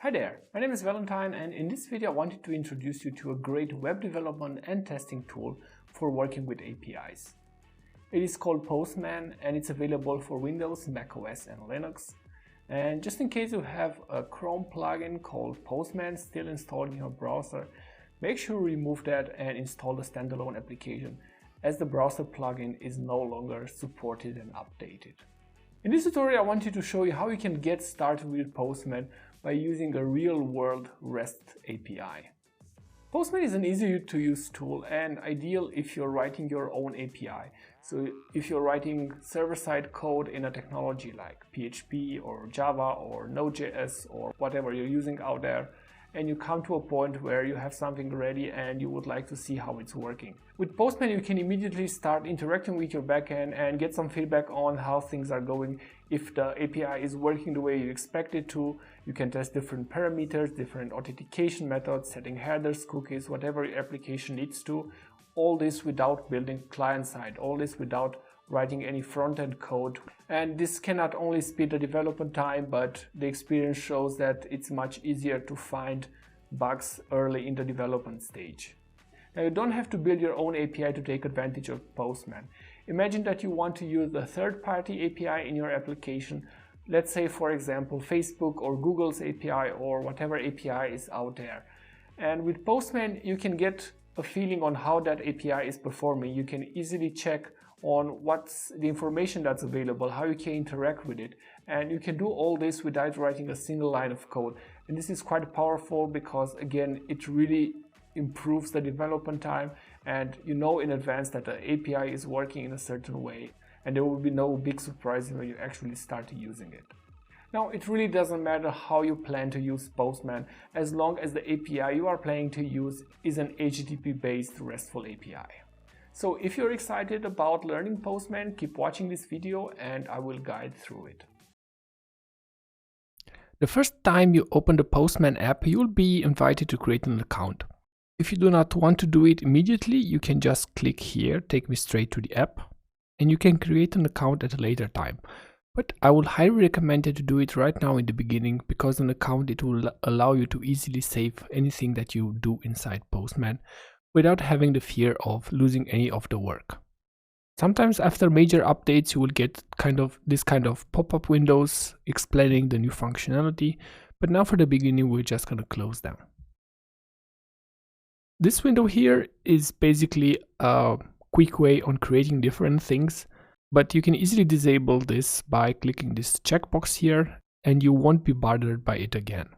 Hi there, my name is Valentine, and in this video I wanted to introduce you to a great web development and testing tool for working with APIs. It is called Postman and it's available for Windows, macOS and Linux. And just in case you have a Chrome plugin called Postman still installed in your browser, make sure you remove that and install the standalone application, as the browser plugin is no longer supported and updated. In this tutorial I wanted to show you how you can get started with Postman by using a real-world REST API. Postman is an easy-to-use tool and ideal if you're writing your own API. So if you're writing server-side code in a technology like PHP or Java or Node.js or whatever you're using out there, and you come to a point where you have something ready and you would like to see how it's working. With Postman you can immediately start interacting with your backend and get some feedback on how things are going. If the API is working the way you expect it to, you can test different parameters, different authentication methods, setting headers, cookies, whatever your application needs to. All this without building client-side, all this without writing any front-end code. And this can not only speed the development time, but the experience shows that it's much easier to find bugs early in the development stage. Now you don't have to build your own API to take advantage of Postman. Imagine that you want to use a third-party API in your application. Let's say, for example, Facebook or Google's API or whatever API is out there. And with Postman you can get a feeling on how that API is performing. You can easily check on what's the information that's available, how you can interact with it, and you can do all this without writing a single line of code. And this is quite powerful because again it really improves the development time, and you know in advance that the API is working in a certain way and there will be no big surprise when you actually start using it. Now it really doesn't matter how you plan to use Postman as long as the API you are planning to use is an HTTP based RESTful API. So if you're excited about learning Postman, keep watching this video and I will guide through it. The first time you open the Postman app, you'll be invited to create an account. If you do not want to do it immediately, you can just click here, take me straight to the app, and you can create an account at a later time. But I would highly recommend you to do it right now in the beginning, because an account it will allow you to easily save anything that you do inside Postman without having the fear of losing any of the work. Sometimes after major updates you will get this kind of pop-up windows explaining the new functionality, but now for the beginning we're just going to close them. This window here is basically a quick way on creating different things, but you can easily disable this by clicking this checkbox here and you won't be bothered by it again.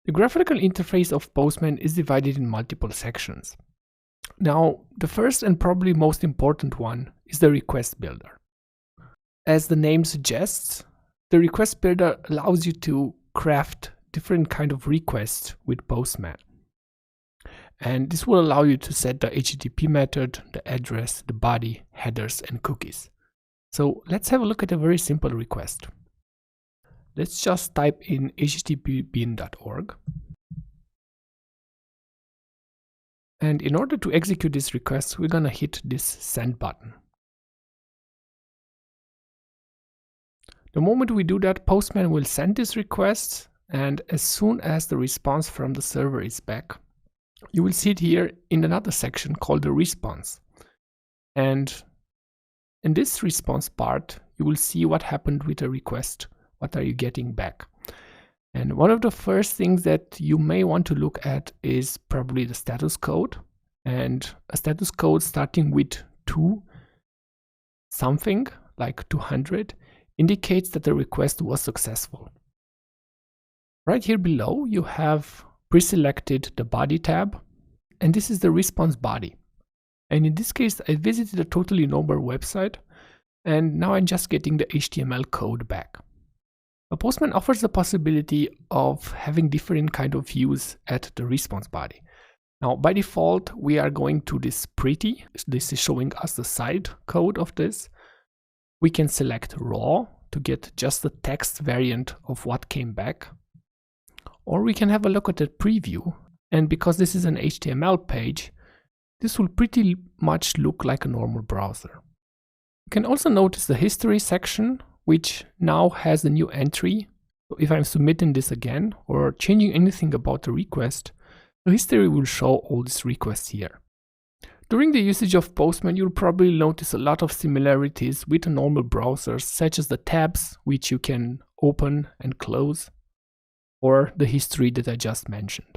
The graphical interface of Postman is divided in multiple sections. Now, the first and probably most important one is the request builder. As the name suggests, the request builder allows you to craft different kind of requests with Postman. And this will allow you to set the HTTP method, the address, the body, headers, and cookies. So let's have a look at a very simple request. Let's just type in http://bin.org. And in order to execute this request, we're going to hit this send button. The moment we do that, Postman will send this request, and as soon as the response from the server is back, you will see it here in another section called the response. And in this response part, you will see what happened with the request. What are you getting back? And one of the first things that you may want to look at is probably the status code. And a status code starting with 2 something, like 200, indicates that the request was successful. Right here below you have pre-selected the body tab, and this is the response body. And in this case I visited a totally normal website, and now I'm just getting the HTML code back. Postman offers the possibility of having different kind of views at the response body. Now by default we are going to this pretty. This is showing us the side code of this. We can select raw to get just the text variant of what came back. Or we can have a look at the preview, and because this is an HTML page, this will pretty much look like a normal browser. You can also notice the history section, which now has a new entry So if I'm submitting this again or changing anything about the request, the history will show all these requests here. During the usage of Postman, you'll probably notice a lot of similarities with normal browsers, such as the tabs, which you can open and close, or the history that I just mentioned.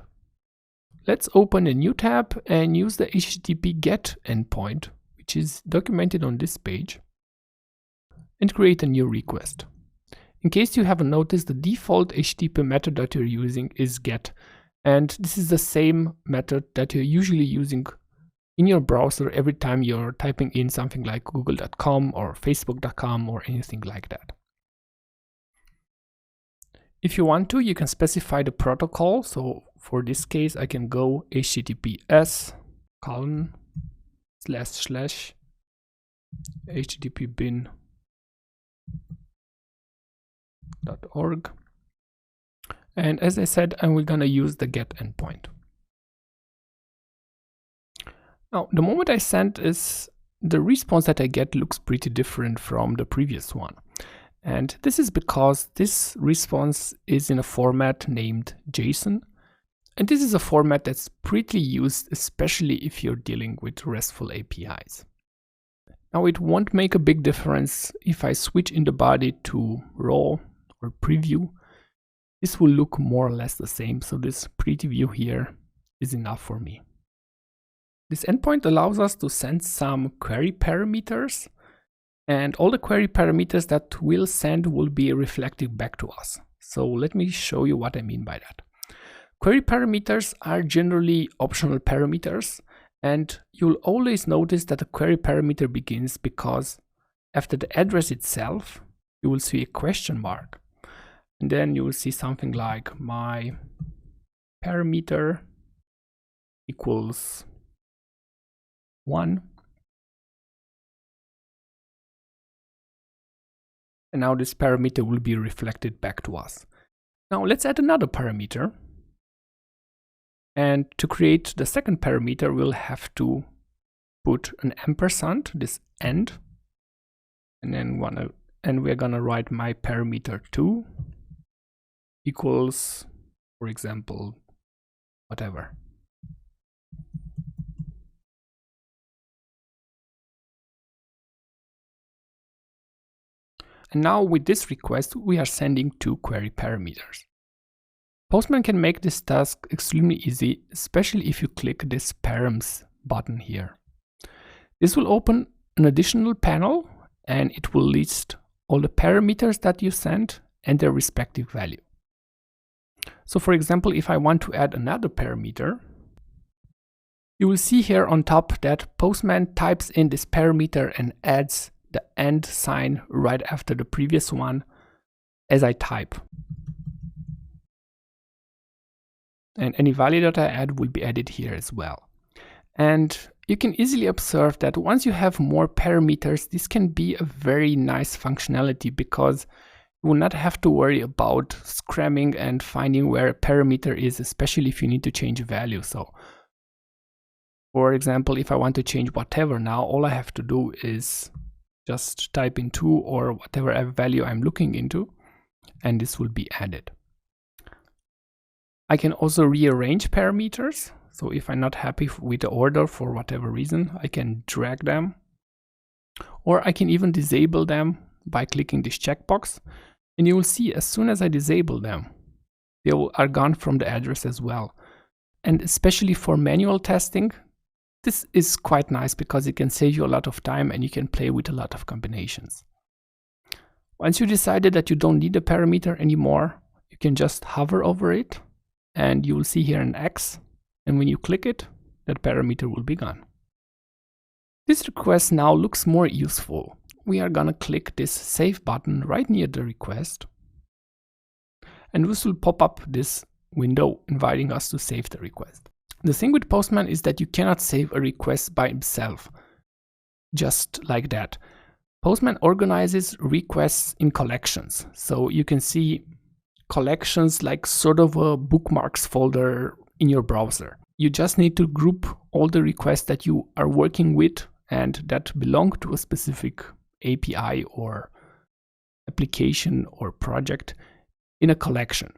Let's open a new tab and use the HTTP GET endpoint, which is documented on this page, and create a new request. In case you haven't noticed, the default HTTP method that you're using is GET, and this is the same method that you're usually using in your browser every time you're typing in something like google.com or facebook.com or anything like that. If you want to, you can specify the protocol. So for this case, I can go https://httpbin.org. And as I said, I'm gonna use the GET endpoint. Now, the moment I send is, the response that I get looks pretty different from the previous one. And this is because this response is in a format named JSON. And this is a format that's pretty used, especially if you're dealing with RESTful APIs. Now, it won't make a big difference if I switch in the body to raw or preview. This will look more or less the same. So this pretty view here is enough for me. This endpoint allows us to send some query parameters, and all the query parameters that we'll send will be reflected back to us. So let me show you what I mean by that. Query parameters are generally optional parameters, and you'll always notice that a query parameter begins because after the address itself, you will see a question mark. And then you will see something like my parameter equals 1. And now this parameter will be reflected back to us. Now let's add another parameter. And to create the second parameter, we'll have to put an ampersand, this and, and then we're gonna write my parameter 2 equals, for example, whatever. And now with this request, we are sending 2 query parameters. Postman can make this task extremely easy, especially if you click this params button here. This will open an additional panel and it will list all the parameters that you sent and their respective value. So for example, if I want to add another parameter, you will see here on top that Postman types in this parameter and adds the and sign right after the previous one as I type. And any value that I add will be added here as well. And you can easily observe that once you have more parameters, this can be a very nice functionality because you will not have to worry about scramming and finding where a parameter is, especially if you need to change a value. So for example, if I want to change whatever now, all I have to do is just type in 2 or whatever value I'm looking into, and this will be added. I can also rearrange parameters. So if I'm not happy with the order for whatever reason, I can drag them, or I can even disable them by clicking this checkbox. And you will see as soon as I disable them, they are gone from the address as well. And especially for manual testing, this is quite nice because it can save you a lot of time and you can play with a lot of combinations. Once you decided that you don't need the parameter anymore, you can just hover over it and you will see here an X. And when you click it, that parameter will be gone. This request now looks more useful. We are gonna click this save button right near the request. And this will pop up this window inviting us to save the request. The thing with Postman is that you cannot save a request by itself, just like that. Postman organizes requests in collections. So you can see collections like sort of a bookmarks folder in your browser. You just need to group all the requests that you are working with and that belong to a specific API or application or project in a collection.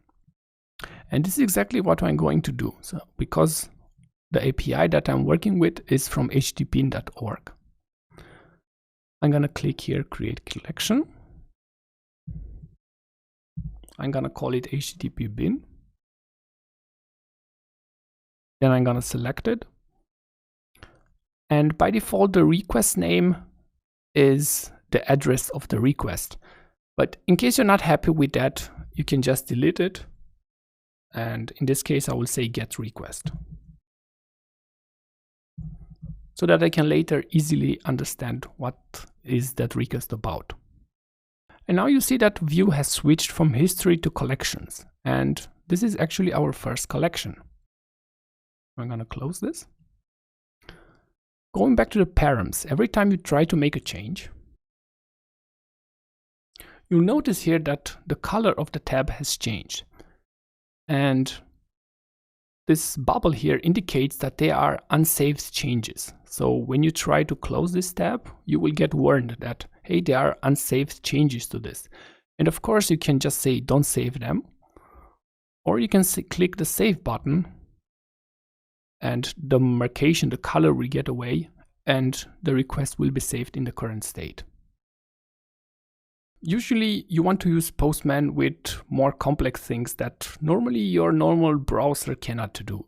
And this is exactly what I'm going to do. So because the API that I'm working with is from http.org. I'm going to click here, create collection. I'm going to call it HTTP bin. Then I'm going to select it. And by default, the request name is the address of the request. But in case you're not happy with that, you can just delete it. And in this case, I will say get request, so that I can later easily understand what is that request about. And now you see that view has switched from history to collections. And this is actually our first collection. I'm going to close this. Going back to the params, every time you try to make a change, you'll notice here that the color of the tab has changed. And this bubble here indicates that they are unsaved changes. So when you try to close this tab, you will get warned that, hey, there are unsaved changes to this. And of course, you can just say, don't save them. Or you can click the save button and the marcation, the color will get away and the request will be saved in the current state. Usually you want to use Postman with more complex things that normally your normal browser cannot do.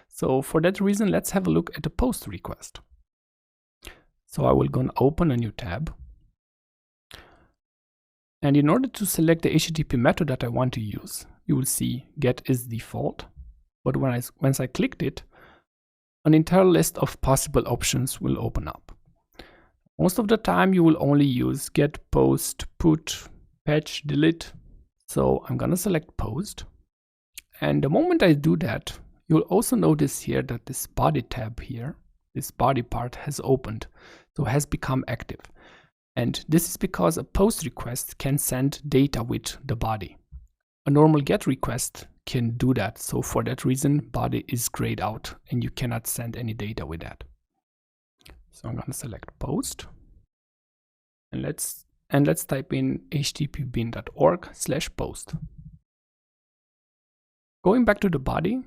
So for that reason, let's have a look at the post request. So I will go and open a new tab. And in order to select the HTTP method that I want to use, you will see get is default. But once I clicked it, an entire list of possible options will open up. Most of the time you will only use get, post, put, patch, delete. So I'm going to select post. And the moment I do that, you'll also notice here that this body tab here, this body part has opened, so has become active. And this is because a post request can send data with the body. A normal get request can do that. So for that reason, body is grayed out and you cannot send any data with that. So I'm going to select post and let's type in http:/post. Going back to the body,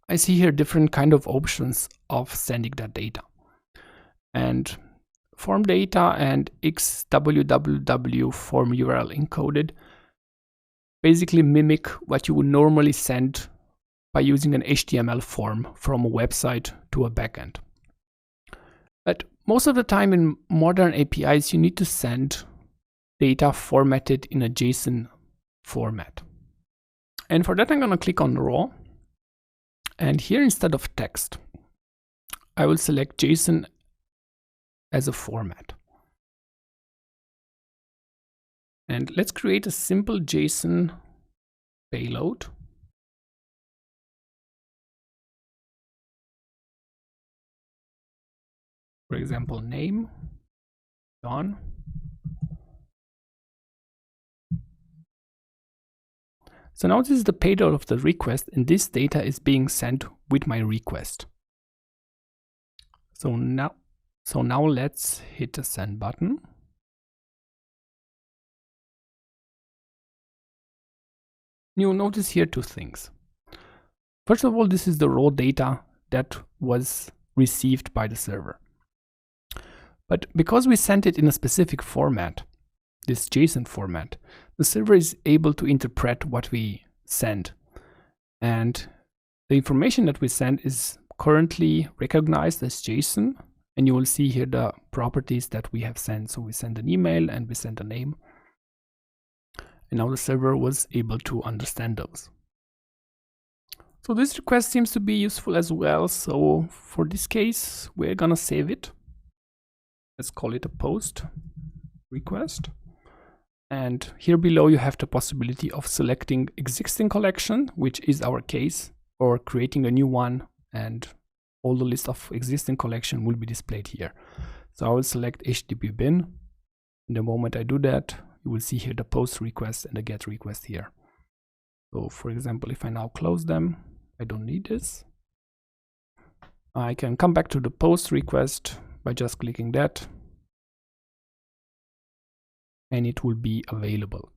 I see here different kind of options of sending that data. And form data and xwww form URL encoded basically mimic what you would normally send by using an HTML form from a website to a backend. But most of the time in modern APIs, you need to send data formatted in a JSON format. And for that, I'm going to click on raw. And here, instead of text, I will select JSON as a format. And let's create a simple JSON payload. For example, name, John. So now this is the payload of the request, and this data is being sent with my request. So now let's hit the send button. You'll notice here two things. First of all, this is the raw data that was received by the server. But because we sent it in a specific format, this JSON format, the server is able to interpret what we send. And the information that we send is currently recognized as JSON. And you will see here the properties that we have sent. So we send an email and we send a name. And now the server was able to understand those. So this request seems to be useful as well. So for this case, we're going to save it. Let's call it a post request. And here below, you have the possibility of selecting existing collection, which is our case, or creating a new one, and all the list of existing collection will be displayed here. So I will select HTTP bin. And the moment I do that, you will see here the post request and the get request here. So for example, if I now close them, I don't need this. I can come back to the post request by just clicking that, and it will be available.